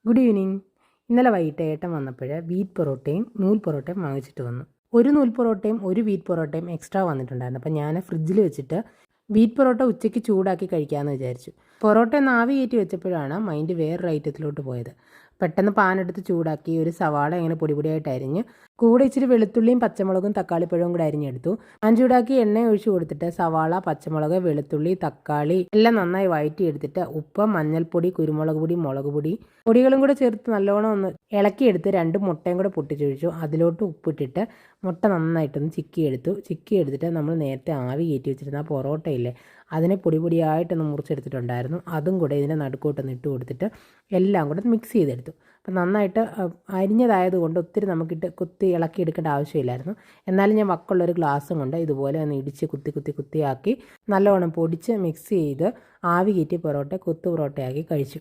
Good evening. ഇന്നലെ വൈകിട്ട് ഏട്ടൻ വന്നപ്പോൾ വീറ്റ് പൊറോട്ടയും നൂൽ പൊറോട്ടയും വാങ്ങിച്ചിട്ട് വന്നു. ഒരു നൂൽ പൊറോട്ടയും ഒരു വീറ്റ് പൊറോട്ടയും എക്സ്ട്രാ വന്നിട്ടുണ്ടായിരുന്നു. അപ്പോൾ ഞാൻ ഫ്രിഡ്ജിൽ വെച്ചിട്ട് വീറ്റ് പൊറോട്ട ഉച്ചയ്ക്ക് ചൂടാക്കി കഴിക്കാമെന്ന് വിചാരിച്ചു. പൊറോട്ട ഒന്ന് ആവി കയറ്റി വെച്ചപ്പോഴാണ് മൈൻഡ് വേറൊരു ഐറ്റത്തിലോട്ട് പോയത്. പെട്ടെന്ന് പാനെടുത്ത് ചൂടാക്കി ഒരു സവാള ഇങ്ങനെ പൊടിപൊടിയായിട്ട് അരിഞ്ഞ് കൂടെ ഇച്ചിരി വെളുത്തുള്ളിയും പച്ചമുളകും തക്കാളിപ്പഴവും കൂടെ അരിഞ്ഞെടുത്തു. ചൂടാക്കി എണ്ണ ഒഴിച്ച് കൊടുത്തിട്ട് സവാള, പച്ചമുളക്, വെളുത്തുള്ളി, തക്കാളി എല്ലാം നന്നായി വഴറ്റിയെടുത്തിട്ട് ഉപ്പ്, മഞ്ഞൾപ്പൊടി, കുരുമുളക് പൊടി, മുളക് പൊടി പൊടികളും കൂടെ ചേർത്ത് നല്ലോണം ഒന്ന് ഇളക്കിയെടുത്ത് 2 മുട്ടയും കൂടെ പൊട്ടിച്ചൊഴിച്ചു. അതിലോട്ട് ഉപ്പിട്ടിട്ട് മുട്ട നന്നായിട്ടൊന്ന് ചിക്കി എടുത്തിട്ട് നമ്മൾ നേരത്തെ ആവി കയറ്റി വെച്ചിരുന്ന ആ പൊറോട്ടയില്ലേ അതിനെ പൊടിയായിട്ടൊന്ന് മുറിച്ചെടുത്തിട്ടുണ്ടായിരുന്നു. അതും കൂടെ ഇതിൻ്റെ നടുക്കോട്ടൊന്ന് ഇട്ട് കൊടുത്തിട്ട് എല്ലാം കൂടെ മിക്സ് ചെയ്തെടുത്തു. അപ്പം നന്നായിട്ട് അരിഞ്ഞതായതുകൊണ്ട് ഒത്തിരി നമുക്കിട്ട് കുത്തി ഇളക്കിയെടുക്കേണ്ട ആവശ്യമില്ലായിരുന്നു. എന്നാലും ഞാൻ വക്കുള്ളൊരു ഗ്ലാസ്സും കൊണ്ട് ഇതുപോലെ ഒന്ന് ഇടിച്ച് കുത്തിയാക്കി നല്ലവണ്ണം പൊടിച്ച് മിക്സ് ചെയ്ത് ആവി കയറ്റി പൊറോട്ട പൊറോട്ടയാക്കി കഴിച്ചു.